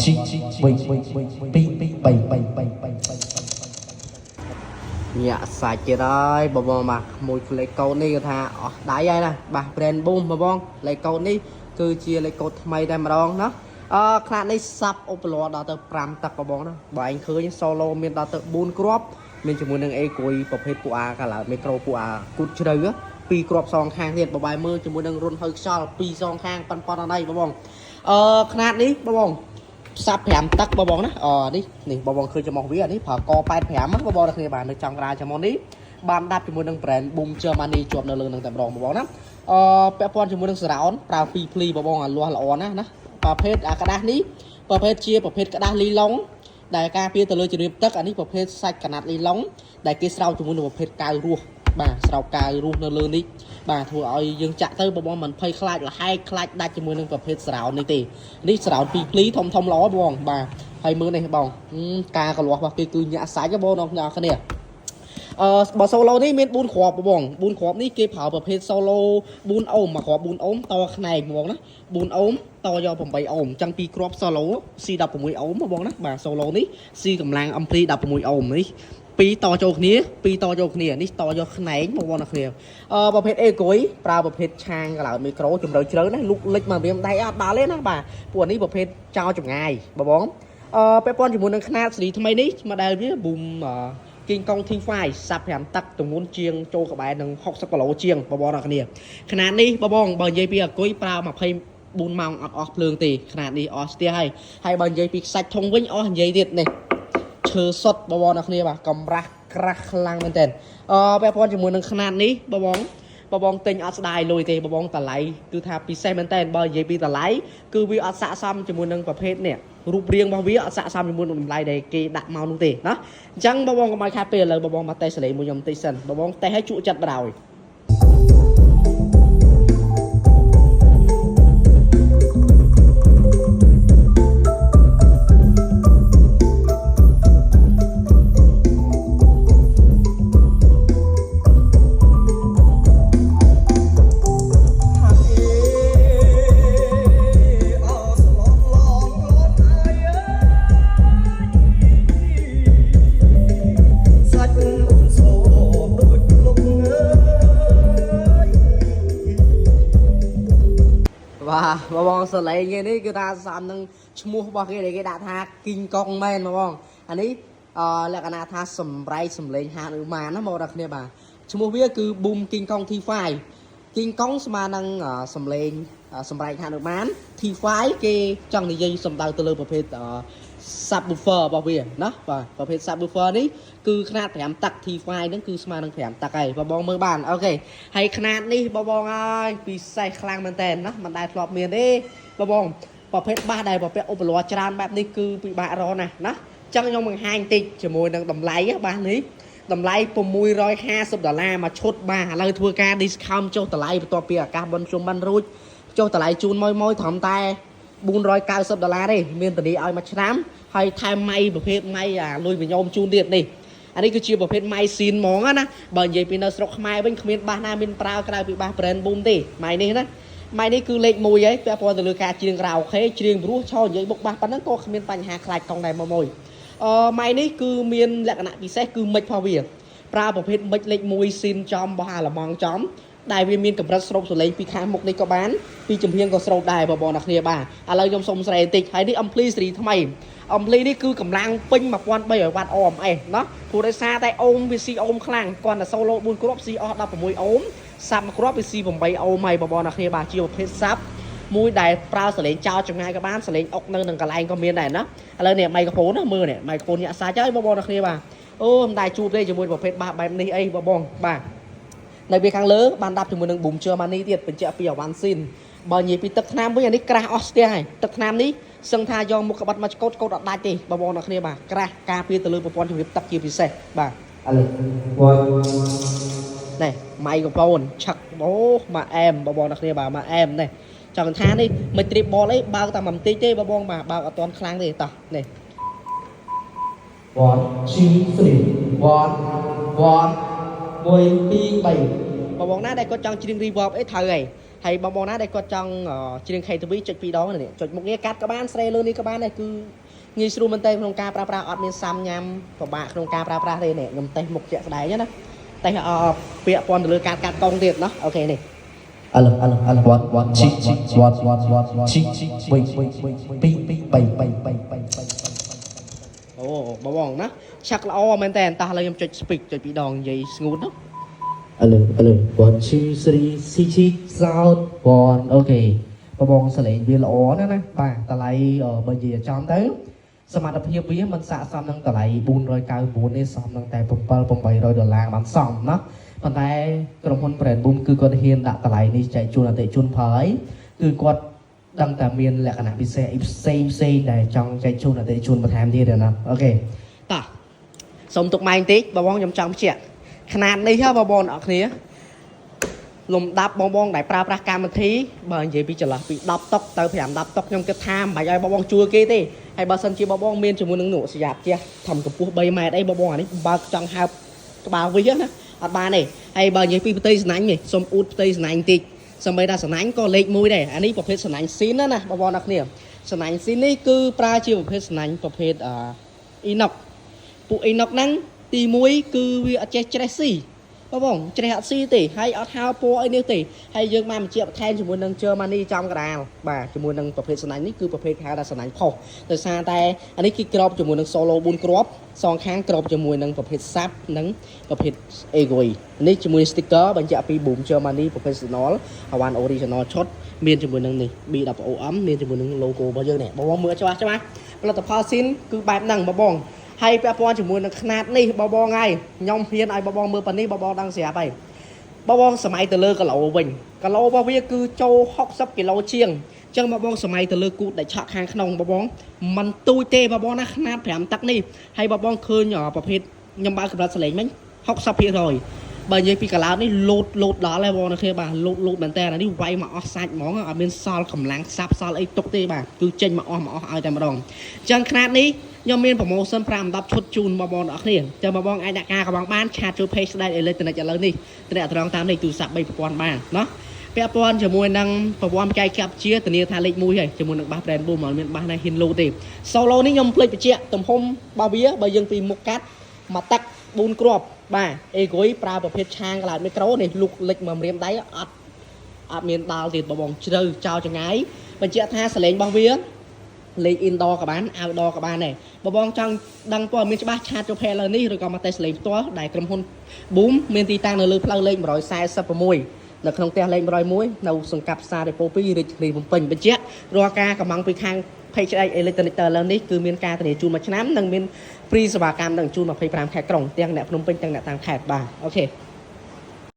ជីបីញាក់សាច់ទៀតហើយបងបាទមួយលេខកូដនេះគឺថាអស់ដៃហើយណាបាទ brand boom បងលេខកូដនេះគឺជាលេខកូដថ្មីតែម្ដងណាខ្នាតនេះសាប់ឧបលដល់ទៅ5ទឹកបងណាបើឯងឃើញ solo មានដល់ទៅ4គ្រាប់មានជាមួយនឹងអេគួយប្រភេទពួកអាកាឡាមីក្រូពួកអាគូតជ្រៅ2គ្រាប់សងខាងទៀតបបាយមើលជាមួយនឹងរុនហើយខ្យល់2សងខាងប៉ុនអណៃបងខ្នាតនេះបងសាប់5ទឹកបងណានេះបងឃើញចំអស់វានេះប្រើក85បងដល់គ្នាបាទនៅចំក្រាលចំនេះបានដាប់ជាមួយនឹង brand boom Germany ជាប់នៅលើនឹងតែម្ដងបងណាពាក់ព័ន្ធជាមួយនឹង surround ប្រើ2ភ្លីបងអាលាស់ល្អណាប្រភេទអាក្តាស់នេះប្រភេទជាប្រភេទក្តាស់លីឡុងដែលការពារទៅលើជំរាបទឹកអានេះប្រភេទសាច់កណាត់លីឡុងដែលគេស្រោបជាមួយនឹងប្រភេទកៅរស់បាទស្រោបកៅរស់នៅលើនេះបាទធ្វើឲ្យយើងចាក់ទៅបងមិនភ័យខ្លាចលហែកខ្លាចដាច់ជាមួយនឹងប្រភេទស្រោននេះទេនេះស្រោន2ភ្លីធំល្អបងបាទហើយមើលនេះបងការកលាស់របស់គេគឺញាក់សាច់បងអ្នកគ្នាបើ solo នេះមាន4គ្រាប់បង4គ្រាប់នេះគេប្រើប្រភេទ solo 4 អូមមួយគ្រាប់4អូមតខ្នែកបងណា4អូមតយក8អូមអញ្ចឹង2គ្រាប់ solo C16 អូមបងណាបាទ solo នេះ C កម្លាំង ampli 16អូមនេះ2តចូលគ្នានេះតយកខ្នែងបងប្អូនអ្នកគ្នាប្រភេទអេគួយប្រើប្រភេទឆាងកន្លោតមីក្រូជំរឿជ្រៅណាលុកលិចមករៀមដៃអត់ដល់ទេណាបាទពួកនេះប្រភេទចោលចម្ងាយបងពាក់ព័ន្ធជាមួយនឹងខ្នាតសេរីថ្មីនេះមកដែលវា boom King Kong T5 សាប់5ទឹកទម្ងន់ជាងចូលក្បែរនឹង60គីឡូជាងបងប្អូនអ្នកគ្នាຂະຫນាតនេះបងបើនិយាយពីអគុយប្រើ24ម៉ោងអត់អស់ភ្លើងទេຂະຫນាតនេះអស់ស្ទះហើយបើនិយាយពីខ្សាច់ធុងវិញអស់និយាយទៀតនេះឈើសុតបងប្អូនអ្នកគ្នាបាទកម្រាស់ក្រាស់ខ្លាំងមែនតើពាក់ព័ន្ធជាមួយនឹងຂະຫນាតនេះបងទិញអត់ស្ដាយលុយទេបងតម្លៃគឺថាពិសេសមែនតើបើនិយាយពីតម្លៃគឺវាអត់ស័ក្តិសមជាមួយនឹងប្រភេទនេះរូបរាងរបស់វាអត់ស័ក្តិសមជាមួយនឹងតម្លៃដែលគេដាក់មកនោះទេណាអញ្ចឹងបងកុំឲ្យខាតពេលឥឡូវបងមកតេស្តសលេងមួយខ្ញុំបន្តិចសិនបងតេស្តឲ្យជក់ចិត្តបដ ாய்បងសលេងនេះគឺថាសំនឹងឈ្មោះរបស់គេដែលគេដាក់ថា King Kong មែនបងអានេះលក្ខណៈថាសម្រៃសម្លេងហានឬម៉ានណាបងប្អូនគ្នាបាទឈ្មោះវាគឺ Boom King Kong T5 King Kong ស្មើនឹងសម្លេងសម្រៃហានឬម៉ាន T5 គេចង់និយាយសំដៅទៅលើប្រភេទsubwoofer របស់វាណាបាទប្រភេទ subwoofer នេះគឺខ្នាត5ទឹក T5 ហ្នឹងគឺស្មើនឹង5ទឹកហើយបងមើលបានអូខេហើយខ្នាតនេះបងអើយពិសេសខ្លាំងមែនតើណាមិនដែលធ្លាប់មានទេបងប្រភេទបាសដែលប្រភេទឧបល័យច្រើនបែបនេះគឺពិបាករកណាអញ្ចឹងខ្ញុំបង្ហាញតិចជាមួយនឹងតម្លៃបាសនេះតម្លៃ$650មកឈុតបាសឥឡូវធ្វើការ discount ចុះតម្លៃបន្ទាប់ពីឱកាសបុណ្យជុំបិណ្ឌរួចចុះតម្លៃជូនមួយត្រឹមតែ$490ទេមានធានាឲ្យមួយឆ្នាំហើយថែមម៉ៃប្រភេទម៉ៃលុយវិញោមជូនទៀតនេះអានេះគឺជាប្រភេទម៉ៃស៊ីនហ្មងណាបើនិយាយពីនៅស្រុកខ្មែរវិញគ្មានបាសណាមានប្រើក្រៅពីបាស brand boom ទេម៉ៃនេះណាម៉ៃនេះគឺលេខ1ហើយពាក់ព័ន្ធទៅលើការច្រៀងក្រៅអូខេច្រៀងព្រោះឆោនិយាយបុកបាសប៉ុណ្ណឹងក៏គ្មានបញ្ហាខ្លាចកង់ដែរមួយម៉ៃនេះគឺមានលក្ខណៈពិសេសគឺមិចរបស់វាប្រើប្រភេទមិចលេខ1ស៊ីនចំរបស់អាឡម៉ង់ចំដែលវាមានកម្រិតស្រូបសលេងពីខាងមុខនេះក៏បានពីចំហៀងក៏ស្រូបដែរបងប្អូនអ្នកគ្នាបាទឥឡូវខ្ញុំសុំស្រីបន្តិចហើយនេះ ampli សេរីថ្មីអមភ្លីនេះគឺកម្លាំងពេញ1300វ៉ាត់អូមអេណាព្រោះដោយសារតែអូមវាស៊ីអូមខ្លាំងគាត់តែ solo 4គ្រាប់ស៊ីអស់16អូមសាប់មួយគ្រាប់វាស៊ី8អូមហើយបងប្អូនអ្នកគ្នាបាទជាប្រភេទសាប់មួយដែលប្រើសលេងចោលចម្ងាយក៏បានសលេងអុកនៅនឹងកន្លែងក៏មានដែរណាឥឡូវនេះមីក្រូហ្វូនណាមើលនេះមីក្រូហ្វូនញាក់សាច់ហើយបងប្អូនអ្នកគ្នាបាទអូមិនដែលជួបទេជាមួយប្រភេទបាសបែបនេះអីបងបាទនៅវាខាងលើបានដាប់ជាមួយនឹង Boom Germany ទៀតបញ្ជាក់ពីអាវ៉ាន់ស៊ីនបើនិយាយពីទឹកថ្នាំវិញអានេះក្រាស់អស់ស្ទះហើយទឹកថ្នាំនេះសឹងថាយកមុខក្បាត់មកកោតអត់ដាច់ទេបងប្អូនអ្នកគ្នាបាទក្រាស់ការពារទៅលើប្រព័ន្ធជំរាបទឹកជាពិសេសបាទឥឡូវនេះម៉ៃកំពូនឆឹកអូមកអែមបងប្អូនអ្នកគ្នាបាទមកអែមនេះចង់ថានេះមិនទ្រីបបលអីបើកតែមួយបន្តិចទេបងប្អូនបាទបើកអត់ទាន់ខ្លាំងទេតោះនេះ1 2 3 1 1 2 3បងប្អូនណាដែលគាត់ចង់ច្រៀង reverb អីត្រូវហើយ hay bong bong ná đây có trong trên khay tôi biết chụp pi đó này chụp một cái cắt các bạn xe luôn đi các bạn này cứ như sưu mình tay trong ca pra pra ở bên sam nham và bạn trong ca pra pra đây này ngầm tay một chiếc đáy nhá tay bịa con lừa cắt cắt công tiền đó ok này alo what chi what chi bay ồ bong bong đó chắc là o men tên ta là em chụp speak chụp pi đòn gì smooth đó alo 1 2 3 4 sound 1 ok បងបងសលេងវាល្អណាស់ណាបាទតម្លៃបើនិយាយចំទៅសមត្ថភាពវាមិនស័ក្តិសមនឹងតម្លៃ499ទេសមនឹងតែ$7,800បានសមណាប៉ុន្តែក្រុមហ៊ុន Brand Boom គឺគាត់ហ៊ានដាក់តម្លៃនេះចែកជូនអតិថិជនហើយគឺគាត់ដឹងតែមានលក្ខណៈពិសេសផ្សេងដែលចង់ចែកជូនអតិថិជនបន្ថែមទៀតណាអូខេតោះសូមទុកម៉ែបន្តិចបងខ្ញុំចង់បញ្ជាក់ຂະຫນາດនេះហ៎បងប្អូនអរគ្នាលំដាប់បងបងដែលប្រើប្រាស់កម្មវិធីបើនិយាយពីចន្លោះពី10តុកទៅ5 10តុកខ្ញុំគិតថាមិនបាច់ឲ្យបងបងជួលគេទេហើយបើសិនជាបងបងមានជាមួយនឹងនោះស្យាបផ្ទះធំកម្ពស់3ម៉ែត្រអីបងបងអានេះបើចង់ហើបក្បាលវិញណាអត់បានទេហើយបើនិយាយពីផ្ទៃស្នាញ់នេះសូមអ៊ូតផ្ទៃស្នាញ់បន្តិចសម្បីតែស្នាញ់ក៏លេខ1ដែរអានេះប្រភេទស្នាញ់ស៊ីនណាបងប្អូនអរគ្នាស្នាញ់ស៊ីននេះគឺប្រើជាប្រភេទស្នាញ់ប្រភេទអ៊ីណុកពួកអ៊ីណុកហ្នឹងទី1គឺវាអត់ចេះច្រេះស៊ីបងច្រេះអត់ស៊ីទេហើយអត់ហៅពណ៌អីនេះទេហើយយើងបានបញ្ជាក់បន្ថែមជាមួយនឹង Germany ចំកណ្ដាលបាទជាមួយនឹងប្រភេទស្នាញ់នេះគឺប្រភេទហៅថាស្នាញ់ផុសដោយសារតែអានេះគឺក្របជាមួយនឹង solo 4គ្រាប់សងខាងក្របជាមួយនឹងប្រភេទ sub និងប្រភេទ egoi នេះជាមួយ sticker បញ្ជាក់ពី Boom Germany Professional Hawan Original Shot មានជាមួយនឹងនេះ BWOM មានជាមួយនឹង logo របស់យើងនេះបងមើលច្បាស់ផលិតផលស៊ីនគឺបែបហ្នឹងបងហើយពាក់ព័ន្ធជាមួយនឹងຂະຫນາດនេះបងហើយខ្ញុំហ៊ានឲ្យបងមើលប៉ានេះបងដឹងស្រាប់ហើយបងសម័យទៅលើគីឡូវិញគីឡូរបស់វាគឺចូល60គីឡូជាងអញ្ចឹងបងសម័យទៅលើគូតដែលឆក់ខាងក្នុងបងមិនទូចទេបងណាຂະຫນາດ5ទឹកនេះហើយបងឃើញប្រភេទខ្ញុំបើកកម្រិតសលេងមិញ60%បើនិយាយពីកាឡោតនេះលោតដល់ហើយបងណាគេបាទលោតមែនតើអានេះវាយមកអស់សាច់ហ្មងអត់មានសល់កម្លាំងសាប់សល់អីទុកទេបាទគឺចេញមកអស់ឲ្យតែម្ដងអញ្ចឹងຂະຫນາດនេះខ្ញុំមានប្រម៉ូសិន5-10ឈុតជូនបងប្អូនអរគ្នាចាំបងអាចដាក់ការកបងបានឆាតចូល page ស្ដេច Electronic ឥឡូវនេះត្រាក់ត្រង់តាមនេះទូរស័ព្ទ3000បានណាពាក់ព័ន្ធជាមួយនឹងប្រព័ន្ធបច្ចេកវិទ្យាធានាថាលេខ1ហើយជាមួយនឹងបាស Brand Boom មិនមានបាសណាហ៊ានលោទេ Solo នេះខ្ញុំភ្លេចបញ្ជាក់ទំហំរបស់វាបើយើងពីមុខកាត់មកទឹក4គ្រាប់បាទអេហ្គុយប្រើប្រភេទឆាងក្លោតមីក្រូនេះលុកលិចមកម្រាមដៃអត់មានដល់ទៀតបងជ្រៅចោលចង្ងាយបញ្ជាក់ថាសលេងរបស់វាលេង indoor ក៏បាន outdoor ក៏បានដែរបងចង់ដឹងព័ត៌មានច្បាស់ឆាតចូល page លើនេះឬក៏មកតេស្តលេងផ្ទាល់ដែលក្រុមហ៊ុន Boom មានទីតាំងនៅលើផ្លូវលេខ146នៅក្នុងផ្ទះលេខ101នៅសង្កាត់ផ្សារដេប៉ូ2រាជធានីភ្នំពេញបញ្ជាក់រាល់ការកំងពីខាង page ស្ដេច Electronic ឥឡូវនេះគឺមានការធានាជូនមួយឆ្នាំនិងមាន free សេវាកម្មនឹងជូន25ខែក្រុងទាំងអ្នកភ្នំពេញទាំងអ្នកតាមខេត្តបាទអូខេ